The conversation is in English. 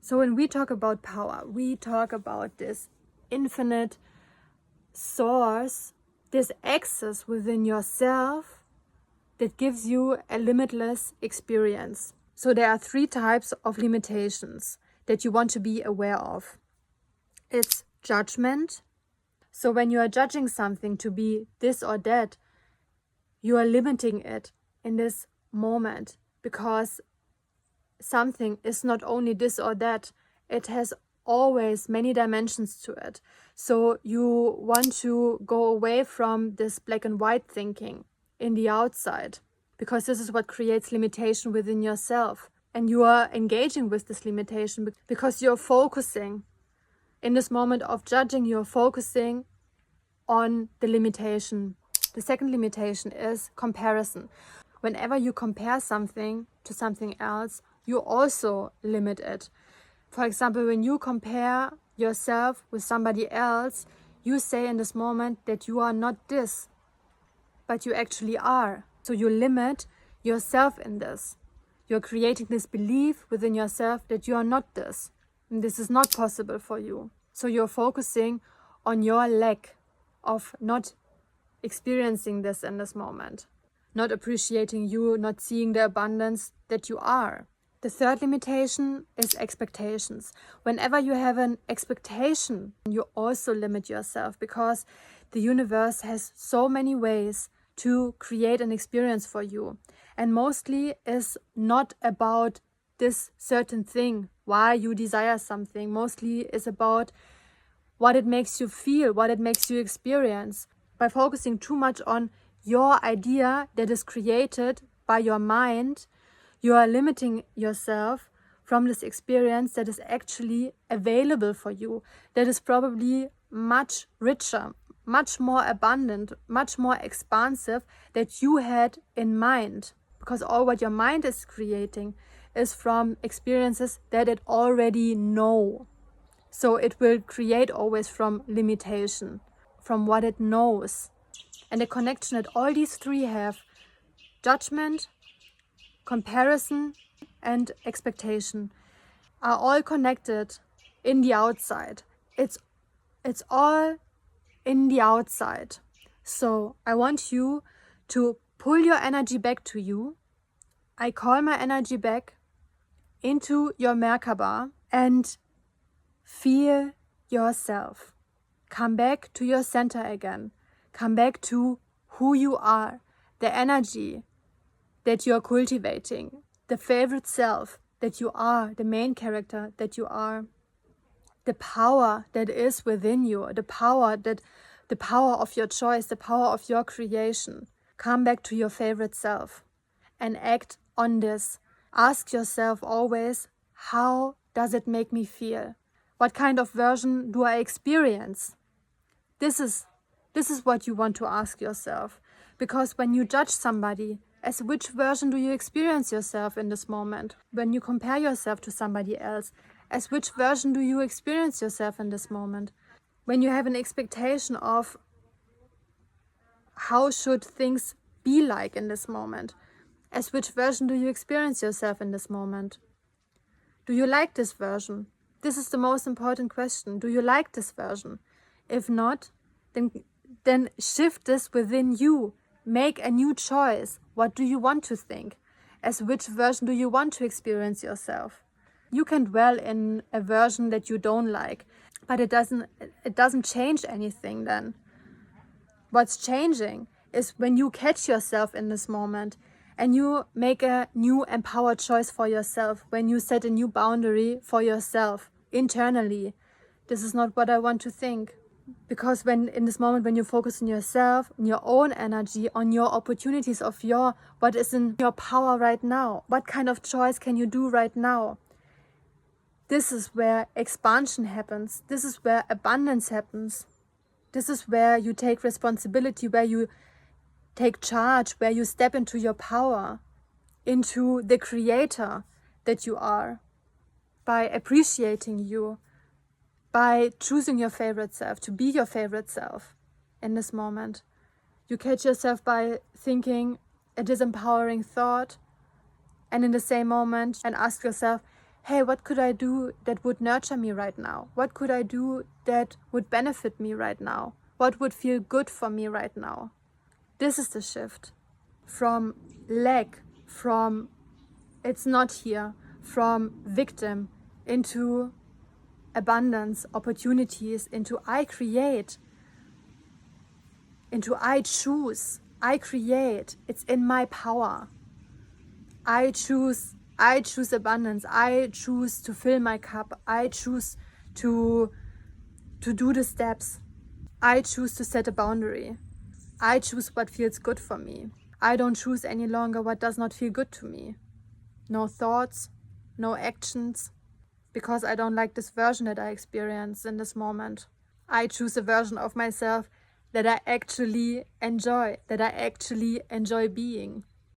So when we talk about power, we talk about this infinite source, this access within yourself that gives you a limitless experience. So there are 3 types of limitations that you want to be aware of. It's judgment. So when you are judging something to be this or that, you are limiting it in this moment, because something is not only this or that, it has always many dimensions to it. So you want to go away from this black and white thinking in the outside, because this is what creates limitation within yourself. And you are engaging with this limitation because you're focusing. In this moment of judging, you're focusing on the limitation. The second limitation is comparison. Whenever you compare something to something else, you also limit it. For example, when you compare yourself with somebody else, you say in this moment that you are not this, but you actually are. So you limit yourself in this. You're creating this belief within yourself that you are not this, and this is not possible for you. So you're focusing on your lack of not experiencing this in this moment, not appreciating you, not seeing the abundance that you are. The third limitation is expectations. Whenever you have an expectation, you also limit yourself, because the universe has so many ways to create an experience for you. And mostly is not about this certain thing, why you desire something. Mostly is about what it makes you feel, what it makes you experience. By focusing too much on your idea that is created by your mind, you are limiting yourself from this experience that is actually available for you, that is probably much richer, much more abundant, much more expansive that you had in mind. Because all what your mind is creating is from experiences that it already know. So it will create always from limitation, from what it knows. And the connection that all these 3 have, judgment, comparison and expectation, are all connected in the outside. It's all in the outside. So I want you to pull your energy back to you. I call my energy back into your Merkaba and feel yourself. Come back to your center again. Come back to who you are, the energy that you are cultivating, the favorite self that you are, the main character that you are, the power that is within you, the power of your choice, the power of your creation. Come back to your favorite self and act on this. Ask yourself always, how does it make me feel? What kind of version do I experience? This is what you want to ask yourself. Because when you judge somebody, as which version do you experience yourself in this moment? When you compare yourself to somebody else, as which version do you experience yourself in this moment? When you have an expectation of how should things be like in this moment, as which version do you experience yourself in this moment? Do you like this version? This is the most important question. Do you like this version? If not, then shift this within you. Make a new choice. What do you want to think? As which version do you want to experience yourself? You can dwell in a version that you don't like, but it doesn't change anything then. What's changing is when you catch yourself in this moment and you make a new empowered choice for yourself, when you set a new boundary for yourself internally. This is not what I want to think. Because when in this moment, when you focus on yourself, on your own energy, on your opportunities of what is in your power right now, what kind of choice can you do right now? This is where expansion happens. This is where abundance happens. This is where you take responsibility, where you take charge, where you step into your power, into the creator that you are, by appreciating you, by choosing your favorite self, to be your favorite self in this moment. You catch yourself by thinking a disempowering thought, and in the same moment and ask yourself, hey, what could I do that would nurture me right now? What could I do that would benefit me right now? What would feel good for me right now? This is the shift from lack, from it's not here, from victim into abundance, opportunities, into I create, into I choose, I create. It's in my power. I choose abundance. I choose to fill my cup. I choose to do the steps. I choose to set a boundary. I choose what feels good for me. I don't choose any longer what does not feel good to me. No thoughts, no actions, because I don't like this version that I experience in this moment. I choose a version of myself that I actually enjoy being.